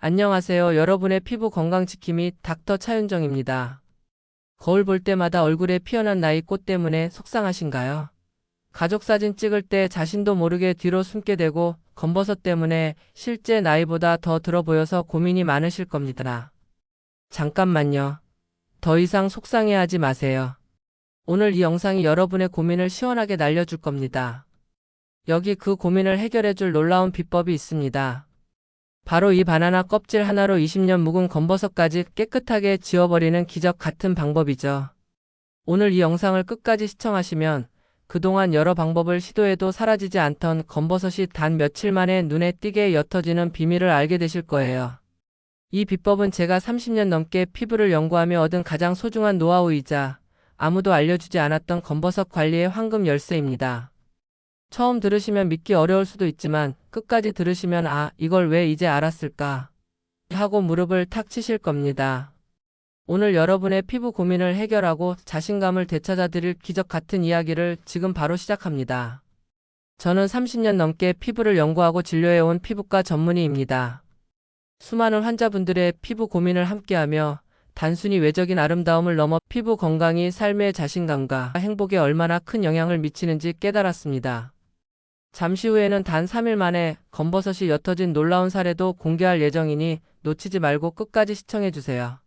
안녕하세요. 여러분의 피부 건강 지킴이 닥터 차윤정입니다. 거울 볼 때마다 얼굴에 피어난 나이 꽃 때문에 속상하신가요? 가족 사진 찍을 때 자신도 모르게 뒤로 숨게 되고 검버섯 때문에 실제 나이보다 더 들어 보여서 고민이 많으실 겁니다. 잠깐만요. 더 이상 속상해하지 마세요. 오늘 이 영상이 여러분의 고민을 시원하게 날려줄 겁니다. 여기 그 고민을 해결해줄 놀라운 비법이 있습니다. 바로 이 바나나 껍질 하나로 20년 묵은 검버섯까지 깨끗하게 지워버리는 기적 같은 방법이죠. 오늘 이 영상을 끝까지 시청하시면 그동안 여러 방법을 시도해도 사라지지 않던 검버섯이 단 며칠 만에 눈에 띄게 옅어지는 비밀을 알게 되실 거예요. 이 비법은 제가 30년 넘게 피부를 연구하며 얻은 가장 소중한 노하우이자 아무도 알려주지 않았던 검버섯 관리의 황금 열쇠입니다. 처음 들으시면 믿기 어려울 수도 있지만 끝까지 들으시면 이걸 왜 이제 알았을까 하고 무릎을 탁 치실 겁니다. 오늘 여러분의 피부 고민을 해결하고 자신감을 되찾아드릴 기적 같은 이야기를 지금 바로 시작합니다. 저는 30년 넘게 피부를 연구하고 진료해온 피부과 전문의입니다. 수많은 환자분들의 피부 고민을 함께하며 단순히 외적인 아름다움을 넘어 피부 건강이 삶의 자신감과 행복에 얼마나 큰 영향을 미치는지 깨달았습니다. 잠시 후에는 단 3일 만에 검버섯이 옅어진 놀라운 사례도 공개할 예정이니 놓치지 말고 끝까지 시청해주세요.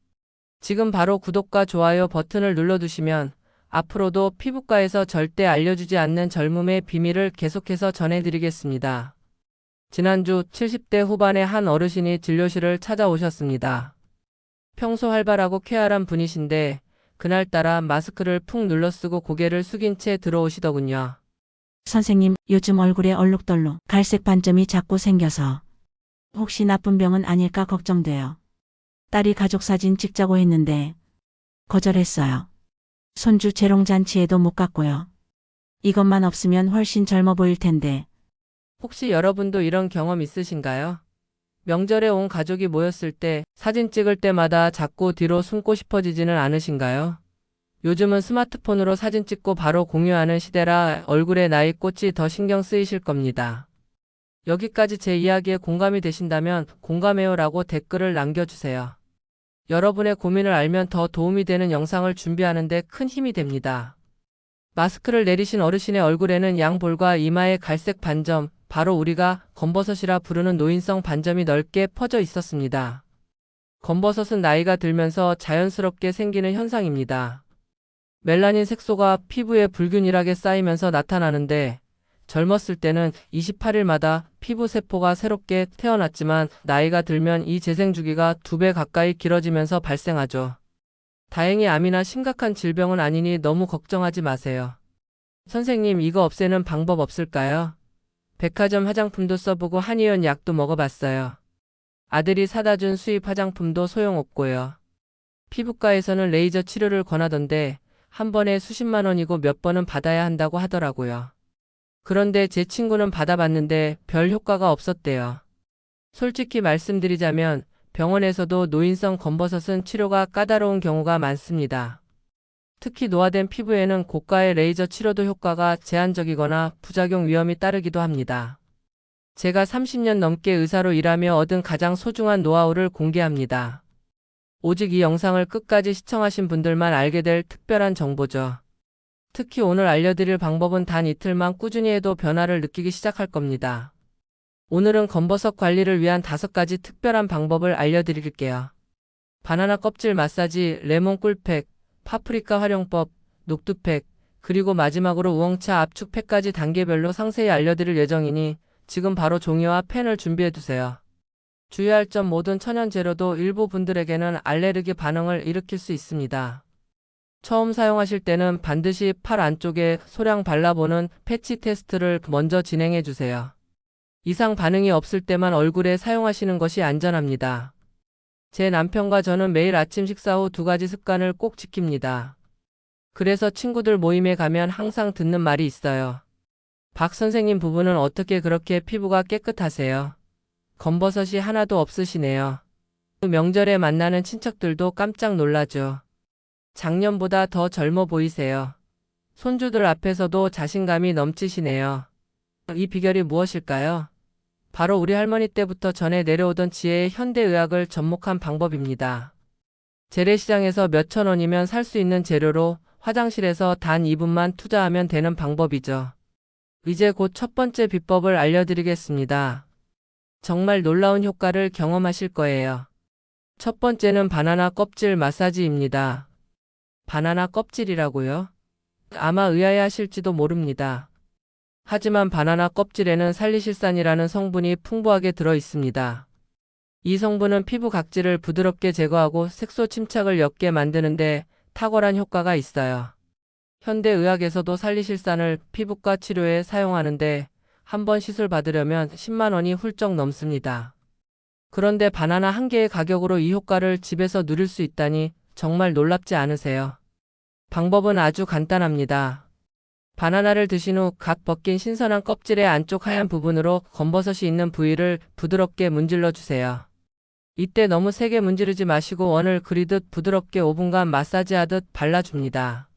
지금 바로 구독과 좋아요 버튼을 눌러두시면 앞으로도 피부과에서 절대 알려주지 않는 젊음의 비밀을 계속해서 전해드리겠습니다. 지난주 70대 후반의 한 어르신이 진료실을 찾아오셨습니다. 평소 활발하고 쾌활한 분이신데 그날따라 마스크를 푹 눌러쓰고 고개를 숙인 채 들어오시더군요. 선생님, 요즘 얼굴에 얼룩덜룩 갈색 반점이 자꾸 생겨서 혹시 나쁜 병은 아닐까 걱정돼요. 딸이 가족사진 찍자고 했는데 거절했어요. 손주 재롱잔치에도 못 갔고요. 이것만 없으면 훨씬 젊어 보일 텐데. 혹시 여러분도 이런 경험 있으신가요? 명절에 온 가족이 모였을 때 사진 찍을 때마다 자꾸 뒤로 숨고 싶어지지는 않으신가요? 요즘은 스마트폰으로 사진 찍고 바로 공유하는 시대라 얼굴에 나이 꽃이 더 신경 쓰이실 겁니다. 여기까지 제 이야기에 공감이 되신다면 공감해요라고 댓글을 남겨주세요. 여러분의 고민을 알면 더 도움이 되는 영상을 준비하는데 큰 힘이 됩니다. 마스크를 내리신 어르신의 얼굴에는 양볼과 이마에 갈색 반점, 바로 우리가 검버섯이라 부르는 노인성 반점이 넓게 퍼져 있었습니다. 검버섯은 나이가 들면서 자연스럽게 생기는 현상입니다. 멜라닌 색소가 피부에 불균일하게 쌓이면서 나타나는데 젊었을 때는 28일마다 피부 세포가 새롭게 태어났지만 나이가 들면 이 재생 주기가 2배 가까이 길어지면서 발생하죠. 다행히 암이나 심각한 질병은 아니니 너무 걱정하지 마세요. 선생님, 이거 없애는 방법 없을까요? 백화점 화장품도 써보고 한의원 약도 먹어봤어요. 아들이 사다 준 수입 화장품도 소용없고요. 피부과에서는 레이저 치료를 권하던데 한 번에 수십만 원이고 몇 번은 받아야 한다고 하더라고요. 그런데 제 친구는 받아봤는데 별 효과가 없었대요. 솔직히 말씀드리자면 병원에서도 노인성 검버섯은 치료가 까다로운 경우가 많습니다. 특히 노화된 피부에는 고가의 레이저 치료도 효과가 제한적이거나 부작용 위험이 따르기도 합니다. 제가 30년 넘게 의사로 일하며 얻은 가장 소중한 노하우를 공개합니다. 오직 이 영상을 끝까지 시청하신 분들만 알게 될 특별한 정보죠. 특히 오늘 알려드릴 방법은 단 이틀만 꾸준히 해도 변화를 느끼기 시작할 겁니다. 오늘은 검버섯 관리를 위한 5가지 특별한 방법을 알려드릴게요. 바나나 껍질 마사지, 레몬 꿀팩, 파프리카 활용법, 녹두팩, 그리고 마지막으로 우엉차 압축팩까지 단계별로 상세히 알려드릴 예정이니 지금 바로 종이와 펜을 준비해두세요. 주의할 점: 모든 천연 재료도 일부 분들에게는 알레르기 반응을 일으킬 수 있습니다. 처음 사용하실 때는 반드시 팔 안쪽에 소량 발라보는 패치 테스트를 먼저 진행해 주세요. 이상 반응이 없을 때만 얼굴에 사용하시는 것이 안전합니다. 제 남편과 저는 매일 아침 식사 후 2가지 습관을 꼭 지킵니다. 그래서 친구들 모임에 가면 항상 듣는 말이 있어요. 박 선생님 부부는 어떻게 그렇게 피부가 깨끗하세요? 검버섯이 하나도 없으시네요. 명절에 만나는 친척들도 깜짝 놀라죠. 작년보다 더 젊어 보이세요. 손주들 앞에서도 자신감이 넘치시네요. 이 비결이 무엇일까요? 바로 우리 할머니 때부터 전해 내려오던 지혜의 현대의학을 접목한 방법입니다. 재래시장에서 몇천 원이면 살 수 있는 재료로 화장실에서 단 2분만 투자하면 되는 방법이죠. 이제 곧 첫 번째 비법을 알려드리겠습니다. 정말 놀라운 효과를 경험하실 거예요. 첫 번째는 바나나 껍질 마사지입니다. 바나나 껍질이라고요? 아마 의아해하실지도 모릅니다. 하지만 바나나 껍질에는 살리실산이라는 성분이 풍부하게 들어 있습니다. 이 성분은 피부 각질을 부드럽게 제거하고 색소 침착을 옅게 만드는데 탁월한 효과가 있어요. 현대의학에서도 살리실산을 피부과 치료에 사용하는데 한 번 시술 받으려면 10만 원이 훌쩍 넘습니다. 그런데 바나나 한 개의 가격으로 이 효과를 집에서 누릴 수 있다니 정말 놀랍지 않으세요? 방법은 아주 간단합니다. 바나나를 드신 후 갓 벗긴 신선한 껍질의 안쪽 하얀 부분으로 검버섯이 있는 부위를 부드럽게 문질러 주세요. 이때 너무 세게 문지르지 마시고 원을 그리듯 부드럽게 5분간 마사지하듯 발라줍니다.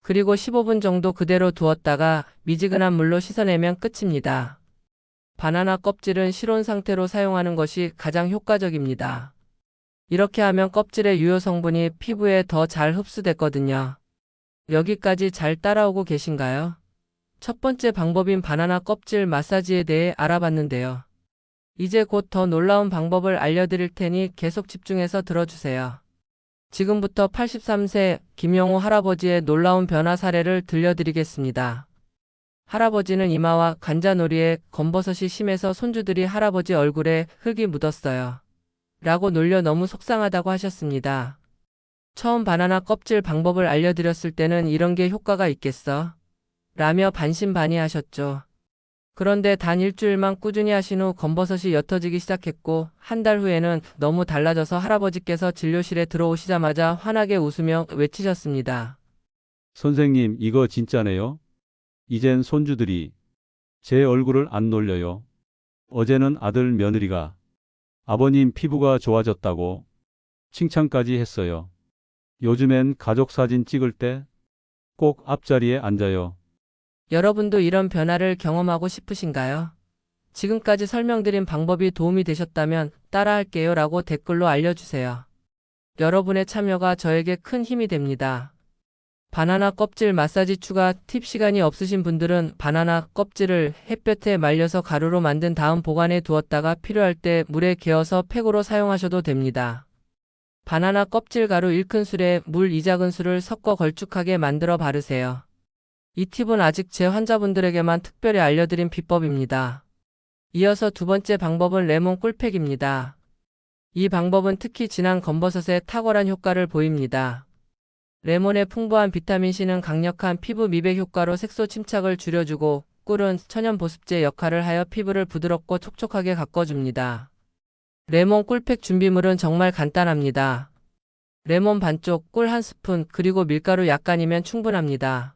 그리고 15분 정도 그대로 두었다가 미지근한 물로 씻어내면 끝입니다. 바나나 껍질은 실온 상태로 사용하는 것이 가장 효과적입니다. 이렇게 하면 껍질의 유효 성분이 피부에 더 잘 흡수됐거든요. 여기까지 잘 따라오고 계신가요? 첫 번째 방법인 바나나 껍질 마사지에 대해 알아봤는데요. 이제 곧 더 놀라운 방법을 알려드릴 테니 계속 집중해서 들어주세요. 지금부터 83세 김영호 할아버지의 놀라운 변화 사례를 들려드리겠습니다. 할아버지는 이마와 관자놀이에 검버섯이 심해서 손주들이 할아버지 얼굴에 흙이 묻었어요. 라고 놀려 너무 속상하다고 하셨습니다. 처음 바나나 껍질 방법을 알려드렸을 때는 이런 게 효과가 있겠어? 라며 반신반의하셨죠. 그런데 단 일주일만 꾸준히 하신 후 검버섯이 옅어지기 시작했고 한 달 후에는 너무 달라져서 할아버지께서 진료실에 들어오시자마자 환하게 웃으며 외치셨습니다. 선생님, 이거 진짜네요? 이젠 손주들이 제 얼굴을 안 놀려요. 어제는 아들 며느리가 아버님 피부가 좋아졌다고 칭찬까지 했어요. 요즘엔 가족 사진 찍을 때 꼭 앞자리에 앉아요. 여러분도 이런 변화를 경험하고 싶으신가요? 지금까지 설명드린 방법이 도움이 되셨다면 따라할게요 라고 댓글로 알려주세요. 여러분의 참여가 저에게 큰 힘이 됩니다. 바나나 껍질 마사지 추가 팁 시간이 없으신 분들은 바나나 껍질을 햇볕에 말려서 가루로 만든 다음 보관해 두었다가 필요할 때 물에 개어서 팩으로 사용하셔도 됩니다. 바나나 껍질 가루 1큰술에 물 2작은술을 섞어 걸쭉하게 만들어 바르세요. 이 팁은 아직 제 환자분들에게만 특별히 알려드린 비법입니다. 이어서 두 번째 방법은 레몬 꿀팩입니다. 이 방법은 특히 진한 검버섯에 탁월한 효과를 보입니다. 레몬의 풍부한 비타민C는 강력한 피부 미백 효과로 색소 침착을 줄여주고 꿀은 천연 보습제 역할을 하여 피부를 부드럽고 촉촉하게 가꿔줍니다. 레몬 꿀팩 준비물은 정말 간단합니다. 레몬 반쪽, 꿀 1스푼, 그리고 밀가루 약간이면 충분합니다.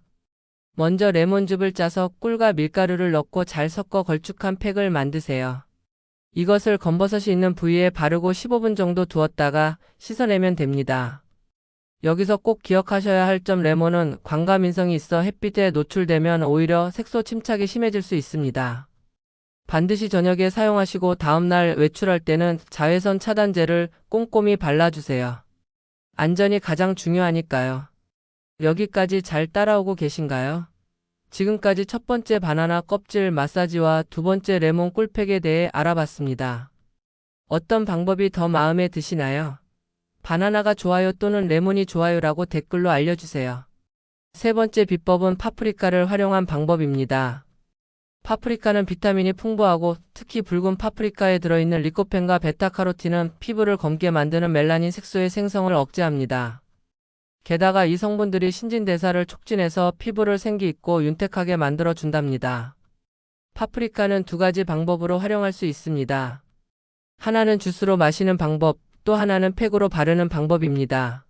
먼저 레몬즙을 짜서 꿀과 밀가루를 넣고 잘 섞어 걸쭉한 팩을 만드세요. 이것을 검버섯이 있는 부위에 바르고 15분 정도 두었다가 씻어내면 됩니다. 여기서 꼭 기억하셔야 할 점 레몬은 광과민성이 있어 햇빛에 노출되면 오히려 색소 침착이 심해질 수 있습니다. 반드시 저녁에 사용하시고 다음날 외출할 때는 자외선 차단제를 꼼꼼히 발라주세요. 안전이 가장 중요하니까요. 여기까지 잘 따라오고 계신가요? 지금까지 첫 번째 바나나 껍질 마사지와 두 번째 레몬 꿀팩에 대해 알아봤습니다. 어떤 방법이 더 마음에 드시나요? 바나나가 좋아요 또는 레몬이 좋아요라고 댓글로 알려주세요. 세 번째 비법은 파프리카를 활용한 방법입니다. 파프리카는 비타민이 풍부하고 특히 붉은 파프리카에 들어있는 리코펜과 베타카로틴은 피부를 검게 만드는 멜라닌 색소의 생성을 억제합니다. 게다가 이 성분들이 신진대사를 촉진해서 피부를 생기 있고 윤택하게 만들어 준답니다. 파프리카는 두 가지 방법으로 활용할 수 있습니다. 하나는 주스로 마시는 방법, 또 하나는 팩으로 바르는 방법입니다.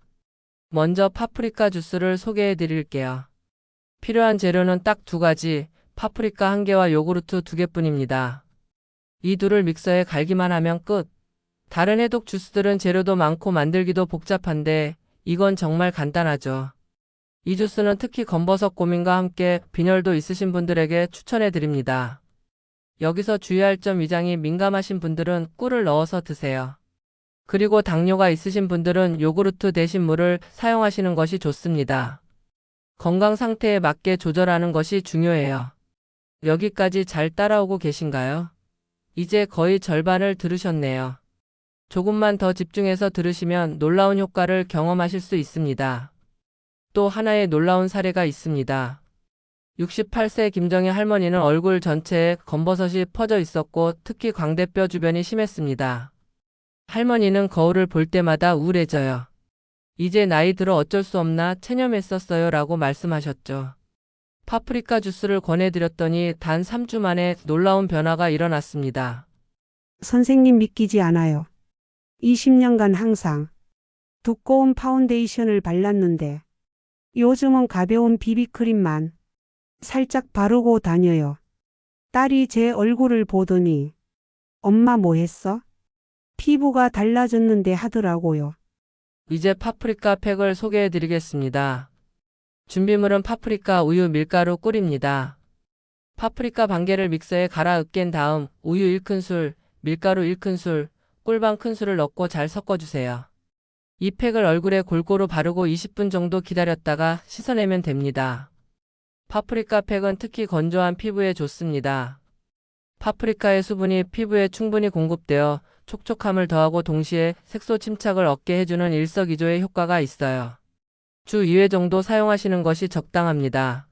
먼저 파프리카 주스를 소개해 드릴게요. 필요한 재료는 딱 두 가지, 파프리카 1개와 요구르트 2개뿐입니다. 이 둘을 믹서에 갈기만 하면 끝. 다른 해독 주스들은 재료도 많고 만들기도 복잡한데 이건 정말 간단하죠. 이 주스는 특히 검버섯 고민과 함께 빈혈도 있으신 분들에게 추천해 드립니다. 여기서 주의할 점 위장이 민감하신 분들은 꿀을 넣어서 드세요. 그리고 당뇨가 있으신 분들은 요구르트 대신 물을 사용하시는 것이 좋습니다. 건강 상태에 맞게 조절하는 것이 중요해요. 여기까지 잘 따라오고 계신가요? 이제 거의 절반을 들으셨네요. 조금만 더 집중해서 들으시면 놀라운 효과를 경험하실 수 있습니다. 또 하나의 놀라운 사례가 있습니다. 68세 김정희 할머니는 얼굴 전체에 검버섯이 퍼져 있었고 특히 광대뼈 주변이 심했습니다. 할머니는 거울을 볼 때마다 우울해져요. 이제 나이 들어 어쩔 수 없나 체념했었어요 라고 말씀하셨죠. 파프리카 주스를 권해드렸더니 단 3주 만에 놀라운 변화가 일어났습니다. 선생님 믿기지 않아요. 20년간 항상 두꺼운 파운데이션을 발랐는데 요즘은 가벼운 비비크림만 살짝 바르고 다녀요. 딸이 제 얼굴을 보더니 엄마 뭐 했어? 피부가 달라졌는데 하더라고요. 이제 파프리카 팩을 소개해 드리겠습니다. 준비물은 파프리카, 우유, 밀가루, 꿀입니다. 파프리카 반개를 믹서에 갈아 으깬 다음 우유 1큰술, 밀가루 1큰술, 꿀 반 큰술을 넣고 잘 섞어주세요. 이 팩을 얼굴에 골고루 바르고 20분 정도 기다렸다가 씻어내면 됩니다. 파프리카 팩은 특히 건조한 피부에 좋습니다. 파프리카의 수분이 피부에 충분히 공급되어 촉촉함을 더하고 동시에 색소 침착을 얻게 해주는 일석이조의 효과가 있어요. 주 2회 정도 사용하시는 것이 적당합니다.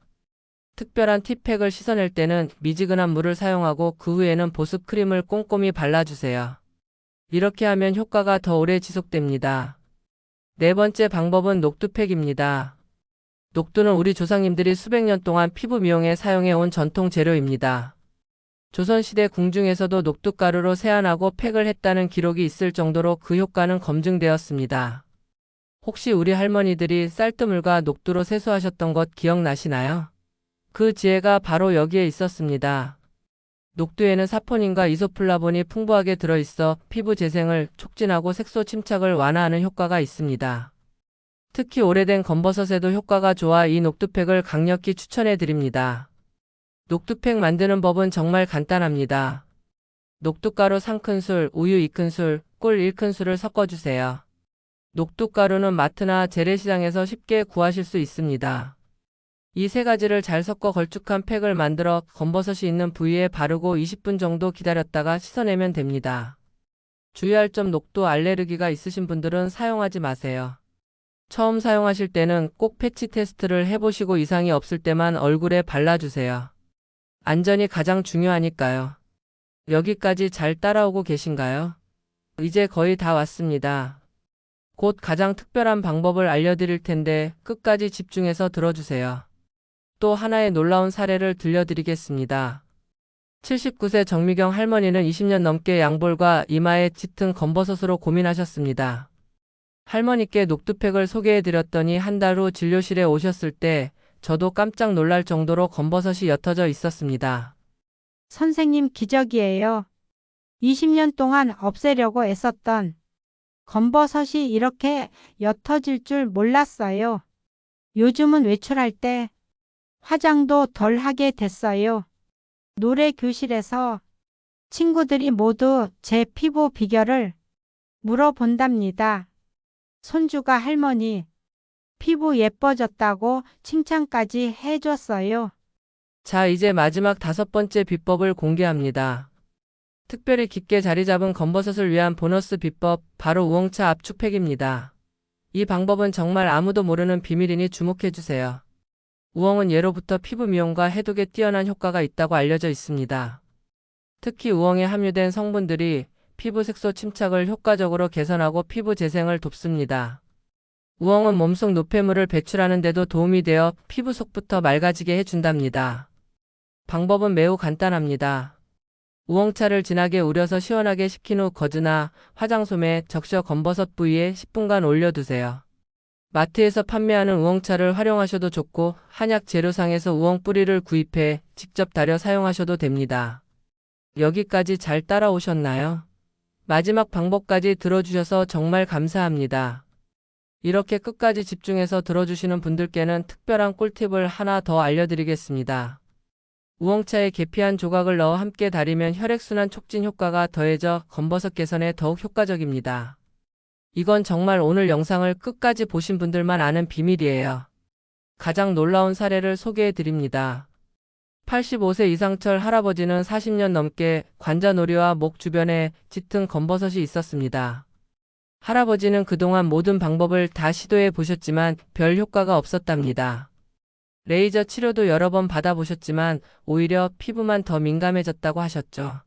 특별한 티팩을 씻어낼 때는 미지근한 물을 사용하고 그 후에는 보습 크림을 꼼꼼히 발라주세요. 이렇게 하면 효과가 더 오래 지속됩니다. 네 번째 방법은 녹두팩입니다. 녹두는 우리 조상님들이 수백 년 동안 피부 미용에 사용해온 전통 재료입니다. 조선시대 궁중에서도 녹두가루로 세안하고 팩을 했다는 기록이 있을 정도로 그 효과는 검증되었습니다. 혹시 우리 할머니들이 쌀뜨물과 녹두로 세수하셨던 것 기억나시나요? 그 지혜가 바로 여기에 있었습니다. 녹두에는 사포닌과 이소플라본이 풍부하게 들어있어 피부 재생을 촉진하고 색소 침착을 완화하는 효과가 있습니다. 특히 오래된 검버섯에도 효과가 좋아 이 녹두팩을 강력히 추천해 드립니다. 녹두팩 만드는 법은 정말 간단합니다. 녹두가루 3큰술, 우유 2큰술, 꿀 1큰술을 섞어주세요. 녹두가루는 마트나 재래시장에서 쉽게 구하실 수 있습니다. 이 세 가지를 잘 섞어 걸쭉한 팩을 만들어 검버섯이 있는 부위에 바르고 20분 정도 기다렸다가 씻어내면 됩니다. 주의할 점 녹두 알레르기가 있으신 분들은 사용하지 마세요. 처음 사용하실 때는 꼭 패치 테스트를 해보시고 이상이 없을 때만 얼굴에 발라주세요. 안전이 가장 중요하니까요. 여기까지 잘 따라오고 계신가요? 이제 거의 다 왔습니다. 곧 가장 특별한 방법을 알려드릴 텐데 끝까지 집중해서 들어주세요. 또 하나의 놀라운 사례를 들려드리겠습니다. 79세 정미경 할머니는 20년 넘게 양볼과 이마에 짙은 검버섯으로 고민하셨습니다. 할머니께 녹두팩을 소개해드렸더니 한 달 후 진료실에 오셨을 때 저도 깜짝 놀랄 정도로 검버섯이 옅어져 있었습니다. 선생님 기적이에요. 20년 동안 없애려고 애썼던 검버섯이 이렇게 옅어질 줄 몰랐어요. 요즘은 외출할 때 화장도 덜 하게 됐어요. 노래 교실에서 친구들이 모두 제 피부 비결을 물어본답니다. 손주가 할머니 피부 예뻐졌다고 칭찬까지 해줬어요. 자, 이제 마지막 5번째 비법을 공개합니다. 특별히 깊게 자리 잡은 검버섯을 위한 보너스 비법, 바로 우엉차 압축팩입니다. 이 방법은 정말 아무도 모르는 비밀이니 주목해주세요. 우엉은 예로부터 피부 미용과 해독에 뛰어난 효과가 있다고 알려져 있습니다. 특히 우엉에 함유된 성분들이 피부 색소 침착을 효과적으로 개선하고 피부 재생을 돕습니다. 우엉은 몸속 노폐물을 배출하는 데도 도움이 되어 피부 속부터 맑아지게 해준답니다. 방법은 매우 간단합니다. 우엉차를 진하게 우려서 시원하게 식힌 후 거즈나 화장솜에 적셔 검버섯 부위에 10분간 올려두세요. 마트에서 판매하는 우엉차를 활용하셔도 좋고 한약 재료상에서 우엉 뿌리를 구입해 직접 달여 사용하셔도 됩니다. 여기까지 잘 따라오셨나요? 마지막 방법까지 들어주셔서 정말 감사합니다. 이렇게 끝까지 집중해서 들어주시는 분들께는 특별한 꿀팁을 하나 더 알려드리겠습니다. 우엉차에 계피한 조각을 넣어 함께 달이면 혈액순환 촉진 효과가 더해져 검버섯 개선에 더욱 효과적입니다. 이건 정말 오늘 영상을 끝까지 보신 분들만 아는 비밀이에요. 가장 놀라운 사례를 소개해 드립니다. 85세 이상철 할아버지는 40년 넘게 관자놀이와 목 주변에 짙은 검버섯이 있었습니다. 할아버지는 그동안 모든 방법을 다 시도해 보셨지만 별 효과가 없었답니다. 레이저 치료도 여러 번 받아보셨지만 오히려 피부만 더 민감해졌다고 하셨죠.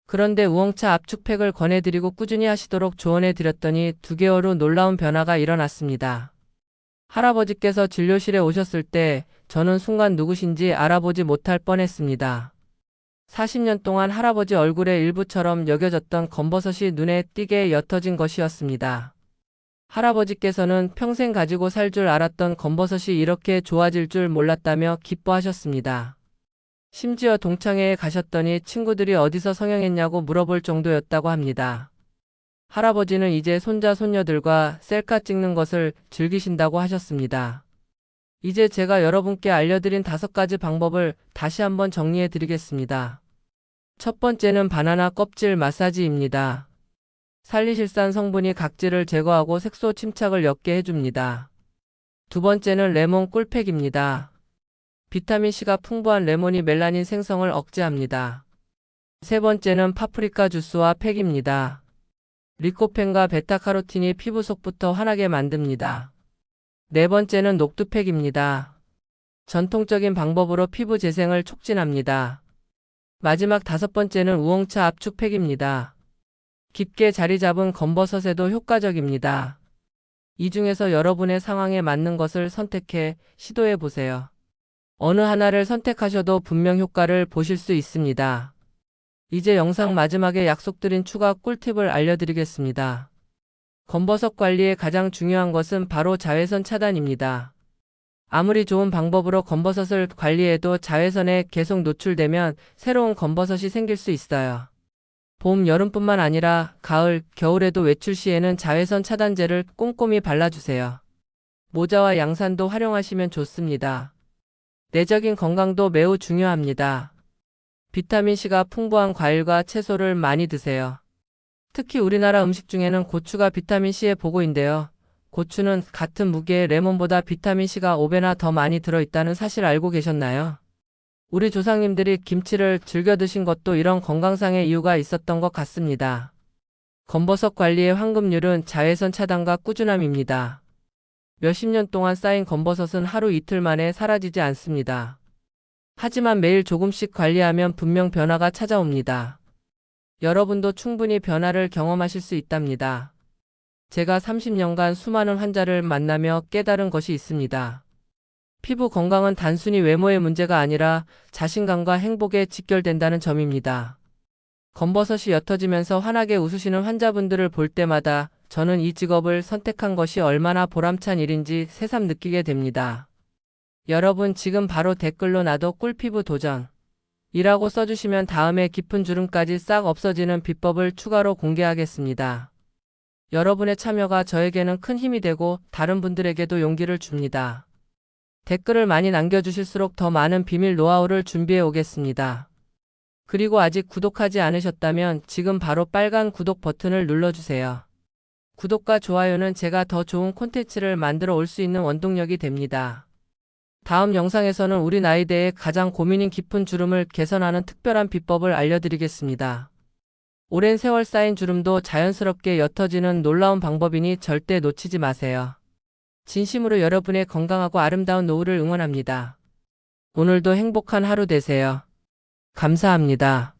그런데 우엉차 압축팩을 권해드리고 꾸준히 하시도록 조언해드렸더니 2개월 후 놀라운 변화가 일어났습니다. 할아버지께서 진료실에 오셨을 때 저는 순간 누구신지 알아보지 못할 뻔했습니다. 40년 동안 할아버지 얼굴의 일부처럼 여겨졌던 검버섯이 눈에 띄게 옅어진 것이었습니다. 할아버지께서는 평생 가지고 살 줄 알았던 검버섯이 이렇게 좋아질 줄 몰랐다며 기뻐하셨습니다. 심지어 동창회에 가셨더니 친구들이 어디서 성형했냐고 물어볼 정도였다고 합니다. 할아버지는 이제 손자 손녀들과 셀카 찍는 것을 즐기신다고 하셨습니다. 이제 제가 여러분께 알려드린 5가지 방법을 다시 한번 정리해 드리겠습니다. 첫 번째는 바나나 껍질 마사지입니다. 살리실산 성분이 각질을 제거하고 색소 침착을 옅게 해줍니다. 두 번째는 레몬 꿀팩입니다. 비타민C가 풍부한 레몬이 멜라닌 생성을 억제합니다. 세 번째는 파프리카 주스와 팩입니다. 리코펜과 베타카로틴이 피부 속부터 환하게 만듭니다. 네 번째는 녹두팩입니다. 전통적인 방법으로 피부 재생을 촉진합니다. 마지막 5번째는 우엉차 압축팩입니다. 깊게 자리 잡은 검버섯에도 효과적입니다. 이 중에서 여러분의 상황에 맞는 것을 선택해 시도해 보세요. 어느 하나를 선택하셔도 분명 효과를 보실 수 있습니다. 이제 영상 마지막에 약속드린 추가 꿀팁을 알려드리겠습니다. 검버섯 관리의 가장 중요한 것은 바로 자외선 차단입니다. 아무리 좋은 방법으로 검버섯을 관리해도 자외선에 계속 노출되면 새로운 검버섯이 생길 수 있어요. 봄, 여름뿐만 아니라 가을, 겨울에도 외출 시에는 자외선 차단제를 꼼꼼히 발라주세요. 모자와 양산도 활용하시면 좋습니다. 내적인 건강도 매우 중요합니다. 비타민C가 풍부한 과일과 채소를 많이 드세요. 특히 우리나라 음식 중에는 고추가 비타민C의 보고인데요. 고추는 같은 무게의 레몬보다 비타민C가 5배나 더 많이 들어있다는 사실 알고 계셨나요? 우리 조상님들이 김치를 즐겨 드신 것도 이런 건강상의 이유가 있었던 것 같습니다. 검버섯 관리의 황금률은 자외선 차단과 꾸준함입니다. 몇십 년 동안 쌓인 검버섯은 하루 이틀 만에 사라지지 않습니다. 하지만 매일 조금씩 관리하면 분명 변화가 찾아옵니다. 여러분도 충분히 변화를 경험하실 수 있답니다. 제가 30년간 수많은 환자를 만나며 깨달은 것이 있습니다. 피부 건강은 단순히 외모의 문제가 아니라 자신감과 행복에 직결된다는 점입니다. 검버섯이 옅어지면서 환하게 웃으시는 환자분들을 볼 때마다 저는 이 직업을 선택한 것이 얼마나 보람찬 일인지 새삼 느끼게 됩니다. 여러분 지금 바로 댓글로 나도 꿀피부 도전 이라고 써주시면 다음에 깊은 주름까지 싹 없어지는 비법을 추가로 공개하겠습니다. 여러분의 참여가 저에게는 큰 힘이 되고 다른 분들에게도 용기를 줍니다. 댓글을 많이 남겨주실수록 더 많은 비밀 노하우를 준비해 오겠습니다. 그리고 아직 구독하지 않으셨다면 지금 바로 빨간 구독 버튼을 눌러주세요. 구독과 좋아요는 제가 더 좋은 콘텐츠를 만들어 올 수 있는 원동력이 됩니다. 다음 영상에서는 우리 나이대에 가장 고민인 깊은 주름을 개선하는 특별한 비법을 알려드리겠습니다. 오랜 세월 쌓인 주름도 자연스럽게 옅어지는 놀라운 방법이니 절대 놓치지 마세요. 진심으로 여러분의 건강하고 아름다운 노후를 응원합니다. 오늘도 행복한 하루 되세요. 감사합니다.